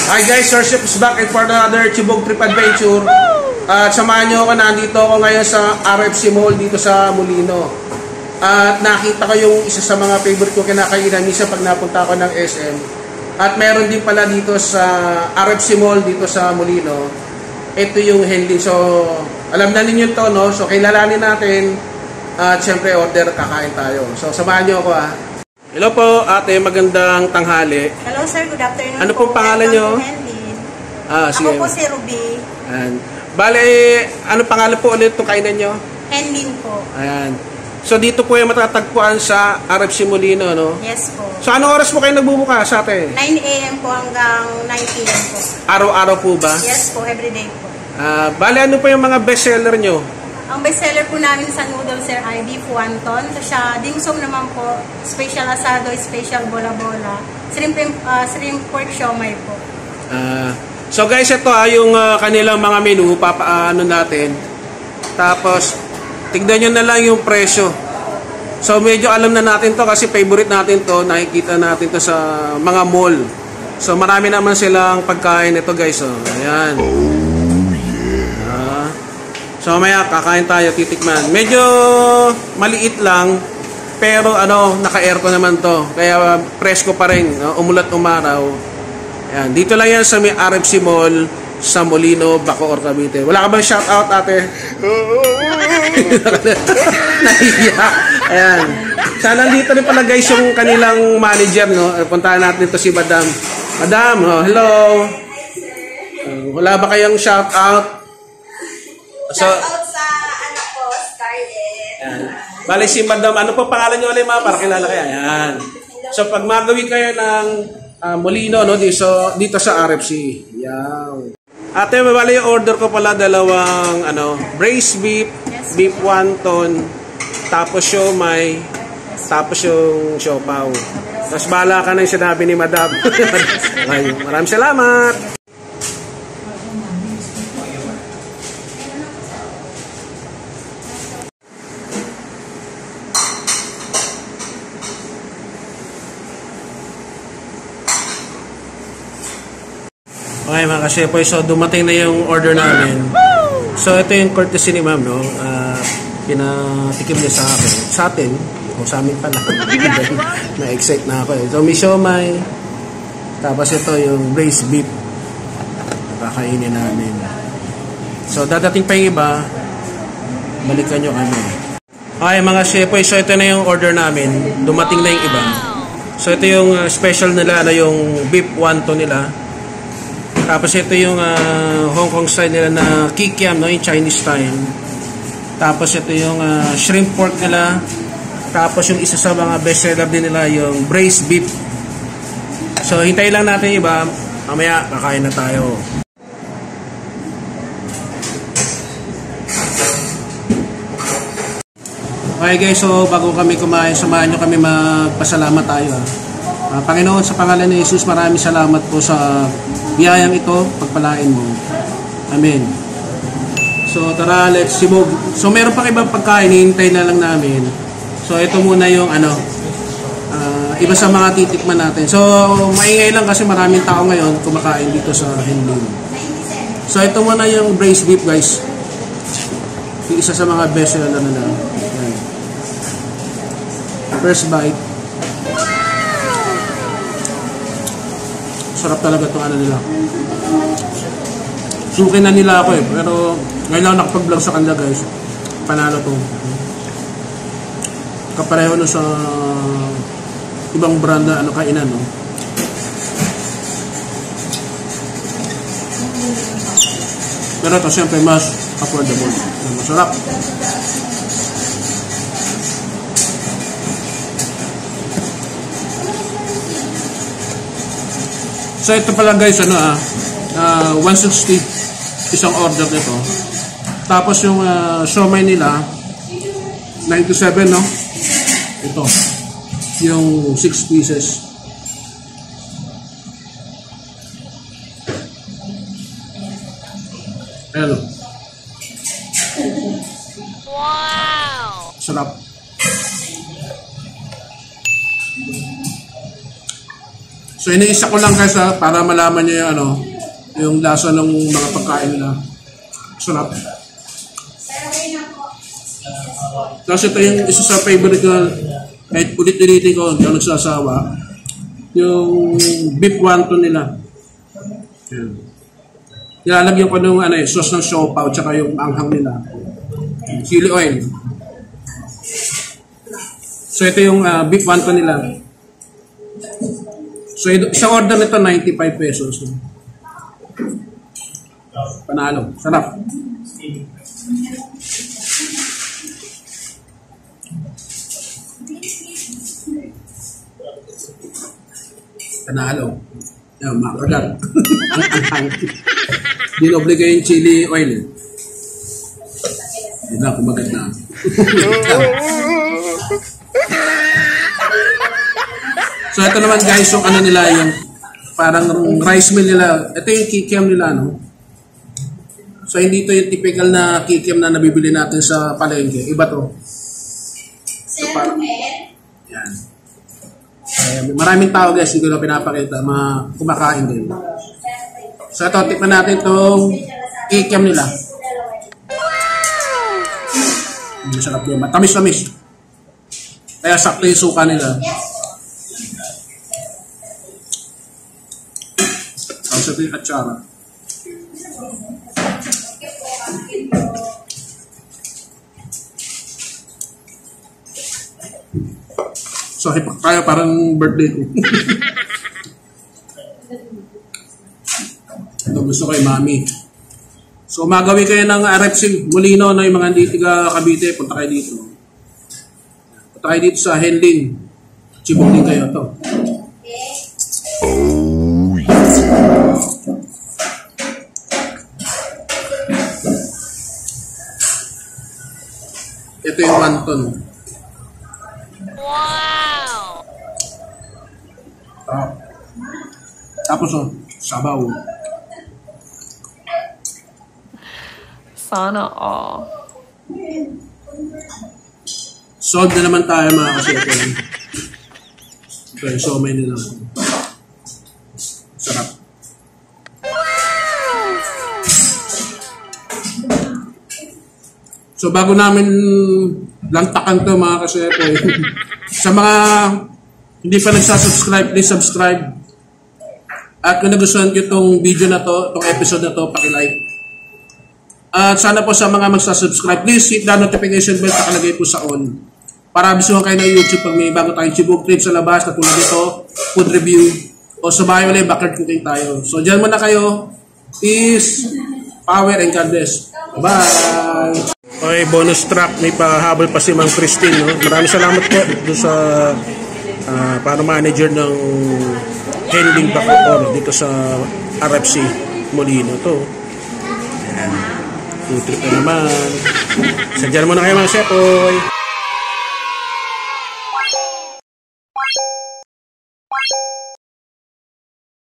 Hi guys, Sir Ship is back for another Chibog Trip Adventure. At samahan nyo ako, nandito ako ngayon sa RFC Mall dito sa Molino. At nakita ko yung isa sa mga favorite ko kinakainan minsan pag napunta ako ng SM. At meron din pala dito sa RFC Mall dito sa Molino. Ito yung Henlin. So, alam na ninyo to, no? So, kilalanin natin. At syempre, order, kakain tayo. So, samahan nyo ako, ah. Hello po, ate. Magandang tanghali. Hello, sir. Good afternoon. Ano pong pangalan nyo? Ako po si Ruby. Ayan. Bale, ano pangalan po ulit itong kainan nyo? Henlin po. Ayan. So, dito po yung matatagpuan sa RFC Molino, no? Yes po. So, anong oras po kayo nagbubukas sa atin? 9 a.m. po hanggang 9 p.m. po. Araw-araw po ba? Yes po, everyday po. Bale, ano po yung mga bestseller nyo? Ang bestseller po namin sa noodle, sir, ay beef wonton. Siya, dimsum naman po, special asado, special bola-bola. Shrimp pork siomai po. So guys, ito yung kanilang mga menu, papaano natin. Tapos, tignan nyo na lang yung presyo. So medyo alam na natin to kasi favorite natin to, nakikita natin to sa mga mall. So marami naman silang pagkain ito guys. Oh. Ayan. So mamaya kakain tayo, titikman. Medyo maliit lang, pero naka-aircon naman to. Kaya presko pa rin, umulat umaraw. Ayan, dito lang yan sa may RFC Mall sa Molino, Bacoor, Cavite. Wala ka bang shoutout, ate? Nahiya. Ayan. Sana dito rin pala guys yung kanilang manager, no? Puntahan natin ito si Madam. Madam, hello. Wala ba kayong shoutout? Shoutout sa anak ko, Scarlett. Ayan. Bale si Madam, ano po pangalan niyo ulit mga para kilala kayo? Ayan. So pag magawi kayo ng Molino, no, dito sa RFC. Yan. Ate, mabali yung order ko pala dalawang braised beef, yes, beef wonton, tapos siomai, tapos yung siopaw. Tapos bahala ka na yung sinabi ni Madam. Maraming salamat. Okay mga ka-shepoy, so dumating na yung order namin. So ito yung courtesy ni ma'am, no? Pinatikim niya sa atin, o sa amin pala. Na-excite na ako eh. So may siomai, tapos ito yung braised beef. Nakakainin namin. So dadating pa yung iba, balikan nyo kami. Okay mga shepoy, so ito na yung order namin. Dumating na yung iba. So ito yung special nila, yung beef wonton nila. Tapos ito yung Hong Kong style nila na kikiam, no, yung Chinese style. Tapos ito yung shrimp pork nila. Tapos yung isa sa mga best seller din nila yung braised beef. So hintayin lang natin iba, mamaya kakain na tayo. Okay guys, so bago kami kumain, samahan nyo kami magpasalamat tayo. Panginoon, sa pangalan ni Jesus, maraming salamat po sa biyayang ito, pagpalain mo. Amen. So tara, let's sibog. So meron pa ibang pagkain, hihintay na lang namin. So ito muna yung iba sa mga titikman natin. So maingay lang kasi maraming tao ngayon kumakain dito sa Henlin. So ito muna yung braised beef guys. Yung isa sa mga best seller na nila. First bite. Sarap talaga itong nila. Suki na nila ako eh. Pero ngayon lang nakapag-vlog sa kanila guys. Panalo to. Kapareho no sa ibang brand na kainan, no. Pero ito siyempre mas affordable. Masarap. So ito pala guys, 160 isang order nito. Tapos yung siomai nila 97, no? Ito. Yung 6 pieces. Hello. Wow! Sarap. So So iniisa ko lang guys para malaman niyo yung yung lasa ng mga pagkain nila. Sarap. Tapos ito yung isa sa favorite ko, kahit ulit-ulitin ko, hindi ako nagsasawa, yung beef wonton nila. Yan. Nilalagyan ko ng sauce ng siopaw tsaka yung anghang nila. Chili oil. So ito yung beef wonton nila. So isang order nito 95 pesos. Panalo. Sarap. Panalo. Yan, makagat. Dinoble ko yung chili oil. Yun na, kumagat na. So ito naman guys, yung nila, yung parang rice meal nila. Ito yung kikiam nila, no? So hindi ito yung typical na kikiam na nabibili natin sa palengke. Iba to. So, parang, yan. Maraming tao guys, hindi ko na pinapakita, mga kumakain din. So ito, tikman natin itong kikiam nila. Masarap din. Matamis-tamis. Kaya sakto yung suka nila. Tapos ito yung atsara. So, hipak tayo parang birthday ko. Ito gusto ko yung mami. So, magawi kayo ng RFC Molino na yung mga hindi tiga Cavite, punta kayo dito. Punta kayo dito sa Henling. Chibok din kayo ito. Oh, yeah. Ito yung wonton. Wow! Tapos sabaw. Sana all. Solve na naman tayo mga kasiyete. Ito yung somay nila. Sarap. So bago namin lantakan to mga kasiyete, sa mga hindi pa nagsasubscribe, please subscribe. At kung nagustuhan nyo itong video na to, itong episode na to, paki-like. At sana po sa mga magsasubscribe, please hit the notification bell, nakalagay po sa on. Para abisuhan kayo ng YouTube pag may bago tayong chibog trip sa labas na tulad ito, food review, o sabay ulit, backyard cooking tayo. So dyan muna kayo. Peace, power, and God bless. Bye-bye! Okay, bonus track. May pahabol pa si Ma'am Christine. No? Maraming salamat po doon sa para manager ng Henling Bacoor dito sa RFC Molino to. Ayan. Tutrip na naman. Sadyan mo na kayo mga sepoy.